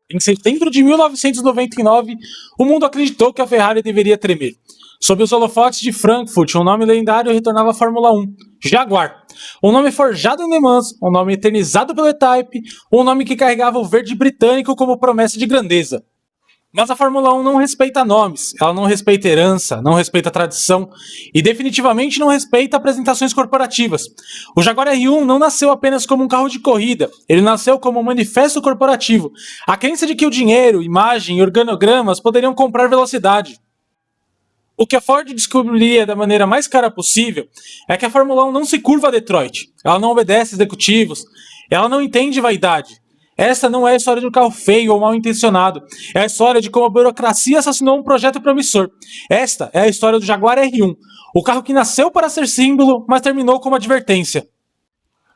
Em setembro de 1999, o mundo acreditou que a Ferrari deveria tremer. Sob os holofotes de Frankfurt, um nome lendário retornava à Fórmula 1, Jaguar. Um nome forjado em Le Mans, um nome eternizado pelo E-Type, um nome que carregava o verde britânico como promessa de grandeza. Mas a Fórmula 1 não respeita nomes, ela não respeita herança, não respeita tradição e definitivamente não respeita apresentações corporativas. O Jaguar R1 não nasceu apenas como um carro de corrida, ele nasceu como um manifesto corporativo. A crença de que o dinheiro, imagem e organogramas poderiam comprar velocidade. O que a Ford descobriria da maneira mais clara possível é que a Fórmula 1 não se curva a Detroit, ela não obedece executivos, ela não entende vaidade. Essa não é a história de um carro feio ou mal intencionado. É a história de como a burocracia assassinou um projeto promissor. Esta é a história do Jaguar R1, o carro que nasceu para ser símbolo, mas terminou como advertência.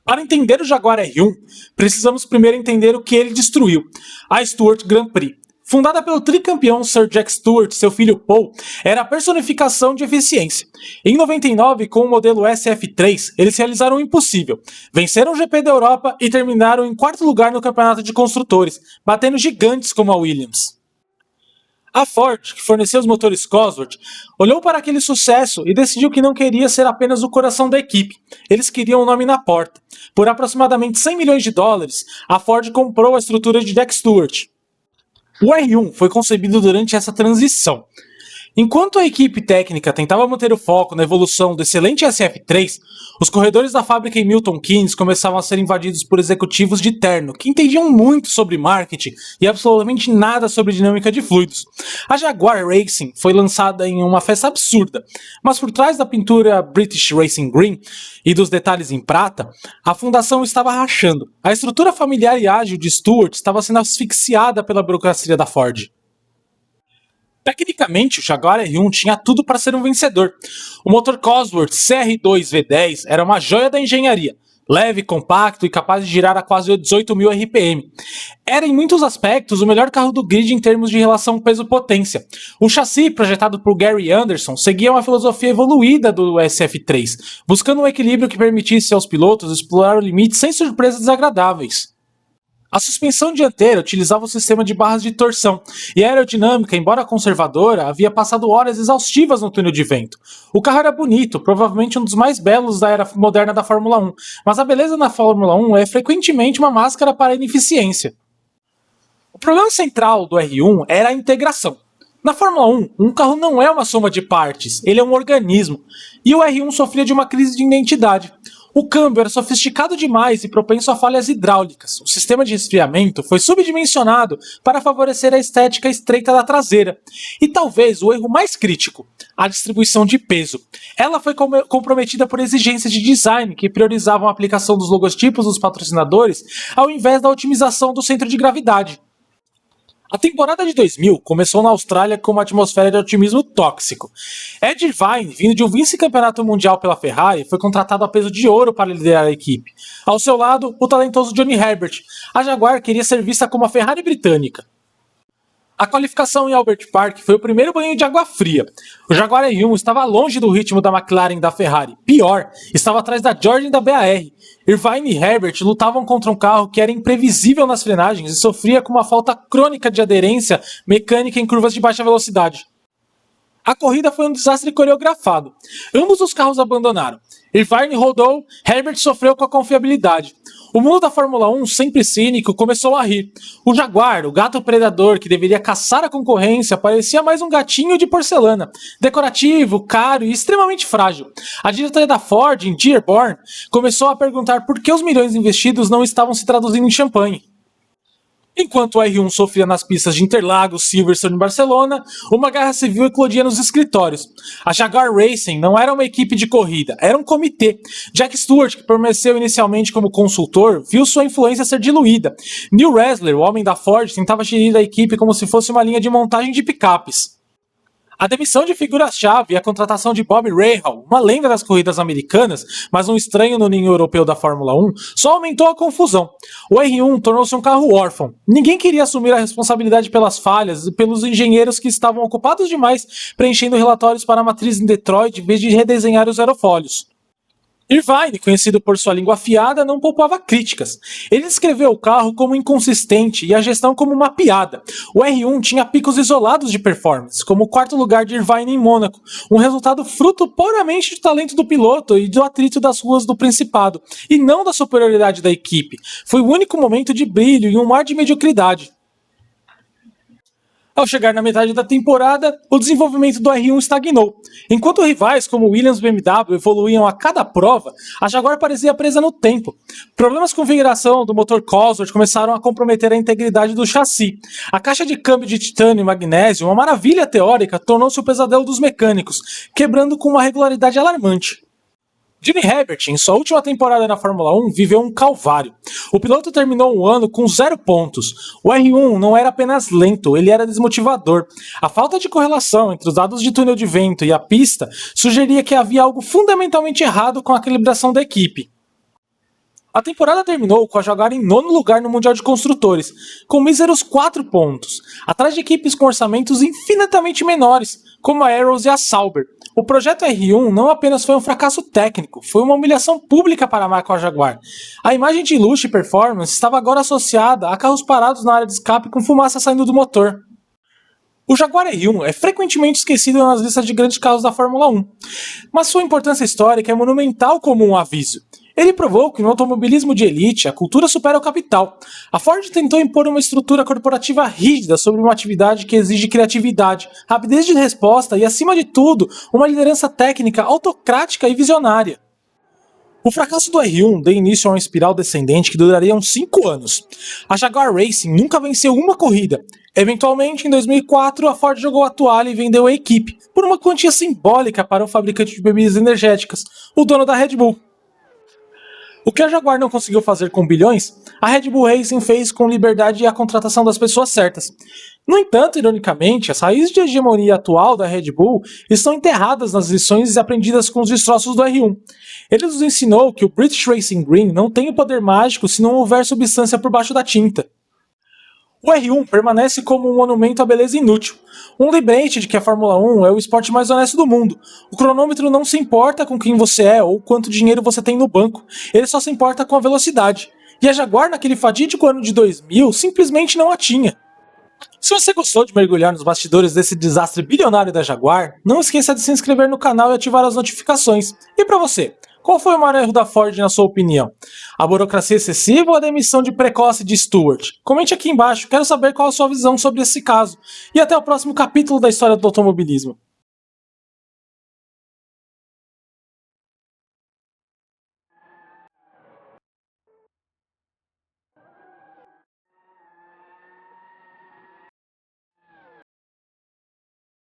Para entender o Jaguar R1, precisamos primeiro entender o que ele destruiu: a Stewart Grand Prix. Fundada pelo tricampeão Sir Jack Stewart e seu filho Paul, era a personificação de eficiência. Em 99, com o modelo SF3, eles realizaram o impossível. Venceram o GP da Europa e terminaram em quarto lugar no campeonato de construtores, batendo gigantes como a Williams. A Ford, que forneceu os motores Cosworth, olhou para aquele sucesso e decidiu que não queria ser apenas o coração da equipe. Eles queriam um nome na porta. Por aproximadamente 100 milhões de dólares, a Ford comprou a estrutura de Jack Stewart. O R1 foi concebido durante essa transição. Enquanto a equipe técnica tentava manter o foco na evolução do excelente SF3, os corredores da fábrica em Milton Keynes começavam a ser invadidos por executivos de terno, que entendiam muito sobre marketing e absolutamente nada sobre dinâmica de fluidos. A Jaguar Racing foi lançada em uma festa absurda, mas por trás da pintura British Racing Green e dos detalhes em prata, a fundação estava rachando. A estrutura familiar e ágil de Stewart estava sendo asfixiada pela burocracia da Ford. Tecnicamente, o Jaguar R1 tinha tudo para ser um vencedor. O motor Cosworth CR2 V10 era uma joia da engenharia, leve, compacto e capaz de girar a quase 18.000 RPM. Era em muitos aspectos o melhor carro do grid em termos de relação peso-potência. O chassi, projetado por Gary Anderson, seguia uma filosofia evoluída do SF3, buscando um equilíbrio que permitisse aos pilotos explorar o limite sem surpresas desagradáveis. A suspensão dianteira utilizava o sistema de barras de torção, e a aerodinâmica, embora conservadora, havia passado horas exaustivas no túnel de vento. O carro era bonito, provavelmente um dos mais belos da era moderna da Fórmula 1, mas a beleza na Fórmula 1 é frequentemente uma máscara para a ineficiência. O problema central do R1 era a integração. Na Fórmula 1, um carro não é uma soma de partes, ele é um organismo, e o R1 sofria de uma crise de identidade. O câmbio era sofisticado demais e propenso a falhas hidráulicas. O sistema de resfriamento foi subdimensionado para favorecer a estética estreita da traseira. E talvez o erro mais crítico, a distribuição de peso. Ela foi comprometida por exigências de design que priorizavam a aplicação dos logotipos dos patrocinadores ao invés da otimização do centro de gravidade. A temporada de 2000 começou na Austrália com uma atmosfera de otimismo tóxico. Ed Irvine, vindo de um vice-campeonato mundial pela Ferrari, foi contratado a peso de ouro para liderar a equipe. Ao seu lado, o talentoso Johnny Herbert. A Jaguar queria ser vista como a Ferrari britânica. A qualificação em Albert Park foi o primeiro banho de água fria. O Jaguar R1 estava longe do ritmo da McLaren e da Ferrari. Pior, estava atrás da Jordan e da BAR. Irvine e Herbert lutavam contra um carro que era imprevisível nas frenagens e sofria com uma falta crônica de aderência mecânica em curvas de baixa velocidade. A corrida foi um desastre coreografado. Ambos os carros abandonaram. Irvine rodou, Herbert sofreu com a confiabilidade. O mundo da Fórmula 1, sempre cínico, começou a rir. O Jaguar, o gato predador que deveria caçar a concorrência, parecia mais um gatinho de porcelana, decorativo, caro e extremamente frágil. A diretoria da Ford, em Dearborn, começou a perguntar por que os milhões investidos não estavam se traduzindo em champanhe. Enquanto o R1 sofria nas pistas de Interlagos, Silverstone e Barcelona, uma guerra civil eclodia nos escritórios. A Jaguar Racing não era uma equipe de corrida, era um comitê. Jack Stewart, que permaneceu inicialmente como consultor, viu sua influência ser diluída. Neil Ressler, o homem da Ford, tentava gerir a equipe como se fosse uma linha de montagem de picapes. A demissão de figuras-chave e a contratação de Bob Rahal, uma lenda das corridas americanas, mas um estranho no ninho europeu da Fórmula 1, só aumentou a confusão. O R1 tornou-se um carro órfão. Ninguém queria assumir a responsabilidade pelas falhas e pelos engenheiros que estavam ocupados demais preenchendo relatórios para a matriz em Detroit em vez de redesenhar os aerofólios. Irvine, conhecido por sua língua afiada, não poupava críticas. Ele descreveu o carro como inconsistente e a gestão como uma piada. O R1 tinha picos isolados de performance, como o quarto lugar de Irvine em Mônaco, um resultado fruto puramente do talento do piloto e do atrito das ruas do Principado, e não da superioridade da equipe. Foi o único momento de brilho e um mar de mediocridade. Ao chegar na metade da temporada, o desenvolvimento do R1 estagnou. Enquanto rivais como Williams e BMW evoluíam a cada prova, a Jaguar parecia presa no tempo. Problemas com configuração do motor Cosworth começaram a comprometer a integridade do chassi. A caixa de câmbio de titânio e magnésio, uma maravilha teórica, tornou-se o pesadelo dos mecânicos, quebrando com uma regularidade alarmante. Jimmy Herbert, em sua última temporada na Fórmula 1, viveu um calvário. O piloto terminou o ano com 0 pontos. O R1 não era apenas lento, ele era desmotivador. A falta de correlação entre os dados de túnel de vento e a pista sugeria que havia algo fundamentalmente errado com a calibração da equipe. A temporada terminou com a Jaguar em 9º lugar no Mundial de Construtores, com míseros 4 pontos, atrás de equipes com orçamentos infinitamente menores, como a Arrows e a Sauber. O projeto R1 não apenas foi um fracasso técnico, foi uma humilhação pública para a marca Jaguar. A imagem de luxo e performance estava agora associada a carros parados na área de escape com fumaça saindo do motor. O Jaguar R1 é frequentemente esquecido nas listas de grandes carros da Fórmula 1, mas sua importância histórica é monumental como um aviso. Ele provou que no automobilismo de elite a cultura supera o capital. A Ford tentou impor uma estrutura corporativa rígida sobre uma atividade que exige criatividade, rapidez de resposta e, acima de tudo, uma liderança técnica autocrática e visionária. O fracasso do R1 deu início a uma espiral descendente que duraria uns 5 anos. A Jaguar Racing nunca venceu uma corrida. Eventualmente, em 2004, a Ford jogou a toalha e vendeu a equipe, por uma quantia simbólica para o fabricante de bebidas energéticas, o dono da Red Bull. O que a Jaguar não conseguiu fazer com bilhões, a Red Bull Racing fez com liberdade e a contratação das pessoas certas. No entanto, ironicamente, as raízes de hegemonia atual da Red Bull estão enterradas nas lições aprendidas com os destroços do R1. Ele nos ensinou que o British Racing Green não tem o poder mágico se não houver substância por baixo da tinta. O R1 permanece como um monumento à beleza inútil, um lembrete de que a Fórmula 1 é o esporte mais honesto do mundo. O cronômetro não se importa com quem você é ou quanto dinheiro você tem no banco, ele só se importa com a velocidade. E a Jaguar, naquele fatídico ano de 2000, simplesmente não a tinha. Se você gostou de mergulhar nos bastidores desse desastre bilionário da Jaguar, não esqueça de se inscrever no canal e ativar as notificações. E para você? Qual foi o maior erro da Ford na sua opinião? A burocracia excessiva ou a demissão de precoce de Stewart? Comente aqui embaixo, quero saber qual a sua visão sobre esse caso. E até o próximo capítulo da história do automobilismo.